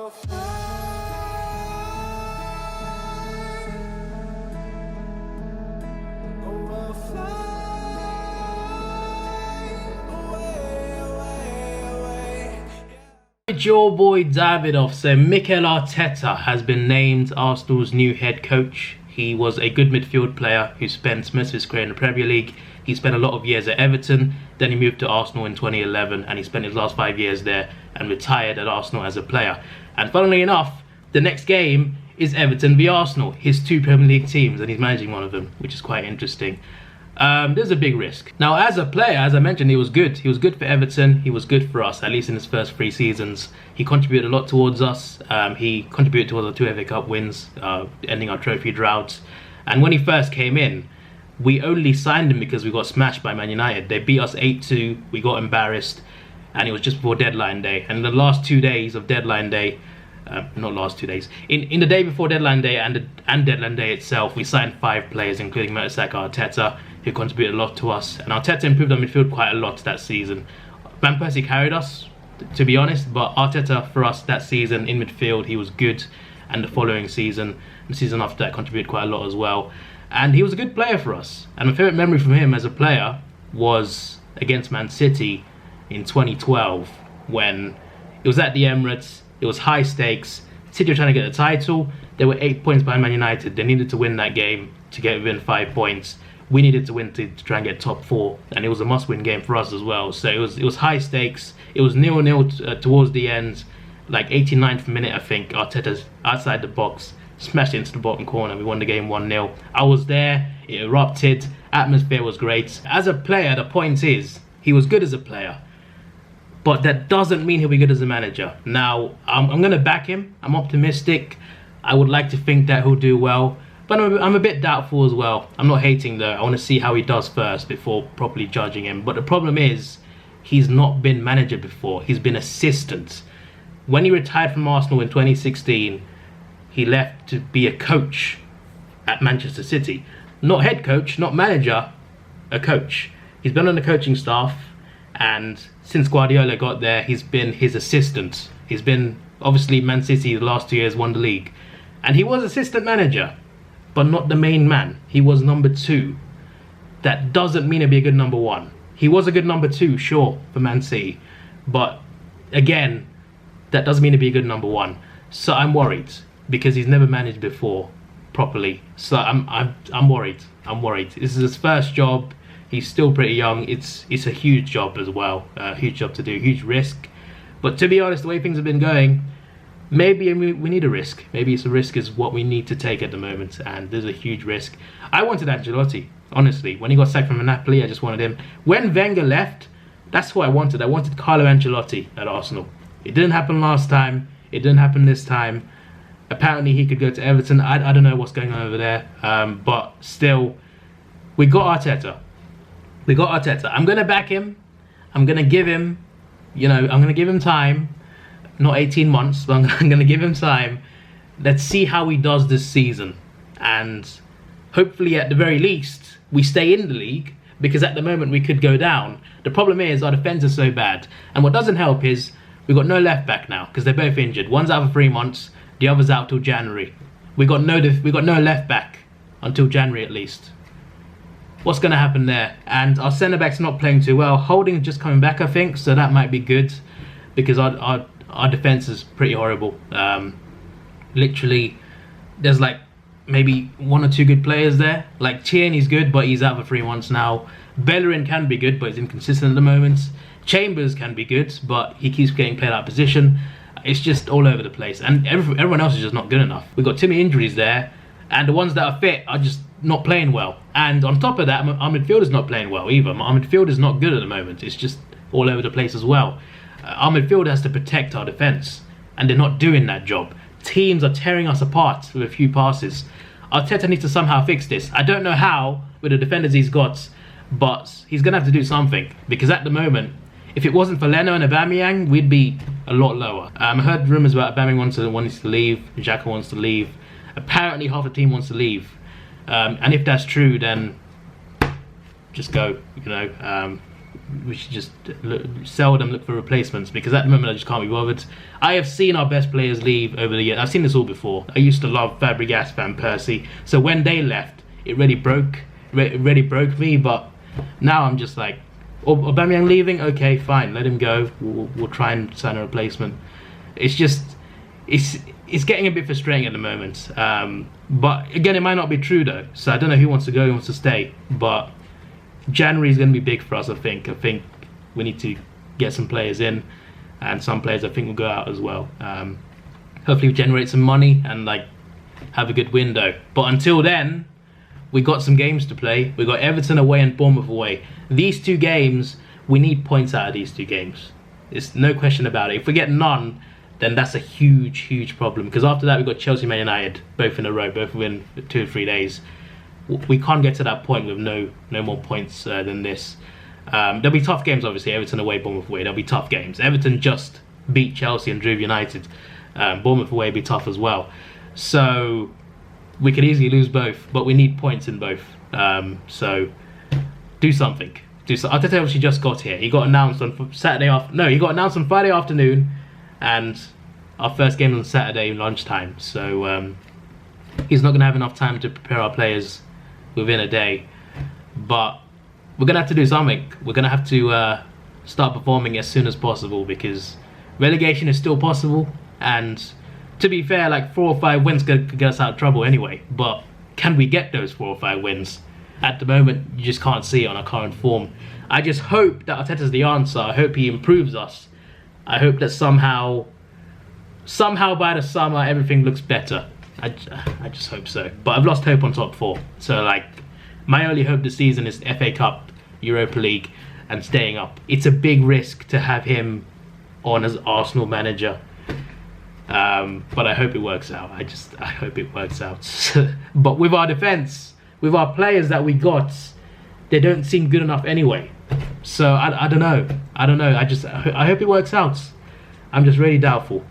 Your boy Davidoff. So Mikel Arteta has been named Arsenal's new head coach. He was a good midfield player who spent most of his career in the Premier League. He spent a lot of years at Everton, then he moved to Arsenal in 2011 and he spent his last 5 years there and retired at Arsenal as a player. And funnily enough, the next game is Everton v Arsenal, his two Premier League teams, and he's managing one of them, which is quite interesting. There's a big risk. Now, as a player, as I mentioned, he was good. He was good for Everton. He was good for us, at least in his first 3 seasons. He contributed a lot towards us. He contributed towards our 2 FA Cup wins, ending our trophy drought. And when he first came in, we only signed him because we got smashed by Man United. They beat us 8-2. We got embarrassed. And it was just before deadline day. And the last 2 days of deadline day, not last 2 days, in the day before deadline day and deadline day itself, we signed 5 players, including Arteta, who contributed a lot to us. And Arteta improved our midfield quite a lot that season. Van Persie carried us, to be honest, but Arteta for us that season in midfield, he was good. And the following season, the season after that, contributed quite a lot as well. And he was a good player for us. And my favourite memory from him as a player was against Man City in 2012, when it was at the Emirates. It was high stakes. City were trying to get the title. They were 8 points behind Man United. They needed to win that game to get within 5 points. We needed to win to try and get top 4, and it was a must-win game for us as well. So it was high stakes. It was 0-0 towards the end, like 89th minute, I think. Arteta's outside the box, smashed it into the bottom corner. We won the game 1-0. I was there. It erupted. Atmosphere was great. As a player, the point is, he was good as a player. But that doesn't mean he'll be good as a manager. Now, I'm going to back him. I'm optimistic. I would like to think that he'll do well. But I'm a bit doubtful as well. I'm not hating though. I want to see how he does first before properly judging him. But the problem is, he's not been manager before. He's been assistant. When he retired from Arsenal in 2016, he left to be a coach at Manchester City. Not head coach, not manager, a coach. He's been on the coaching staff. And since Guardiola got there, he's been his assistant. He's been, obviously, Man City the last 2 years won the league. And he was assistant manager, but not the main man. He was number 2. That doesn't mean he'll be a good number 1. He was a good number 2, sure, for Man City. But, again, that doesn't mean he'll be a good number 1. So I'm worried, because he's never managed before properly. So I'm worried. I'm worried. This is his first job. He's still pretty young. It's a huge job as well. Huge job to do, huge risk. But to be honest, the way things have been going, maybe we need a risk. Maybe it's a risk is what we need to take at the moment, and there's a huge risk. I wanted Ancelotti, honestly. When he got sacked from Napoli, I just wanted him. When Wenger left, that's what I wanted. I wanted Carlo Ancelotti at Arsenal. It didn't happen last time. It didn't happen this time. Apparently he could go to Everton. I don't know what's going on over there. But still, we got Arteta. We got Arteta. I'm going to back him. I'm going to give him, I'm going to give him time. Not 18 months, but I'm going to give him time. Let's see how he does this season. And hopefully, at the very least, we stay in the league. Because at the moment, we could go down. The problem is, our defence is so bad. And what doesn't help is, we've got no left back now. Because they're both injured. One's out for 3 months. The other's out till January. We got no left back until January at least. What's going to happen there? And our centre-back's not playing too well. Holding's just coming back, I think, so that might be good. Because our defence is pretty horrible. Literally, there's like maybe 1 or 2 good players there. Like Tierney's good, but he's out for 3 months now. Bellerin can be good, but he's inconsistent at the moment. Chambers can be good, but he keeps getting played out of position. It's just all over the place. And everyone else is just not good enough. We've got too many injuries there. And the ones that are fit are just not playing well. And on top of that, our midfield is not playing well either. Our midfield is not good at the moment. It's just all over the place as well. Our midfield has to protect our defence. And they're not doing that job. Teams are tearing us apart with a few passes. Arteta needs to somehow fix this. I don't know how with the defenders he's got. But he's going to have to do something. Because at the moment, if it wasn't for Leno and Aubameyang, we'd be a lot lower. I heard rumours about Aubameyang wants to leave. Xhaka wants to leave. Apparently half the team wants to leave. And if that's true, then just go, we should just seldom look for replacements, because at the moment I just can't be bothered. I have seen our best players leave over the years. I've seen this all before. I used to love Fabregas, Van Persie. So when they left, it really broke me. But now I'm just like, Aubameyang leaving, okay, fine, let him go. We'll try and sign a replacement. It's just, it's getting a bit frustrating at the moment. But again, it might not be true though. So I don't know who wants to go, who wants to stay. But January is going to be big for us, I think. I think we need to get some players in, and some players I think will go out as well. Hopefully we generate some money and like have a good window. But until then, we got some games to play. We got Everton away and Bournemouth away. These 2 games, we need points out of these 2 games. There's no question about it. If we get none, then that's a huge problem. Because after that, we've got Chelsea, Man United, both in a row, both within 2 or 3 days. We can't get to that point with no more points than this. There'll be tough games, obviously. Everton away, Bournemouth away. There'll be tough games. Everton just beat Chelsea and drew United. Bournemouth away will be tough as well. So we could easily lose both, but we need points in both. So do something. Arteta obviously just got here. He got announced on he got announced on Friday afternoon, and our first game on Saturday lunchtime. So he's not going to have enough time to prepare our players within a day. But we're going to have to do something. We're going to have to start performing as soon as possible, because relegation is still possible. And to be fair, like 4 or 5 wins could get us out of trouble anyway. But can we get those 4 or 5 wins? At the moment, you just can't see it on our current form. I just hope that Arteta's the answer. I hope he improves us. I hope that somehow by the summer, everything looks better. I just hope so. But I've lost hope on top 4. So like, my only hope this season is FA Cup, Europa League, and staying up. It's a big risk to have him on as Arsenal manager. But I hope it works out. I hope it works out. But with our defense, with our players that we got, they don't seem good enough anyway. So I don't know. I hope it works out. I'm just really doubtful.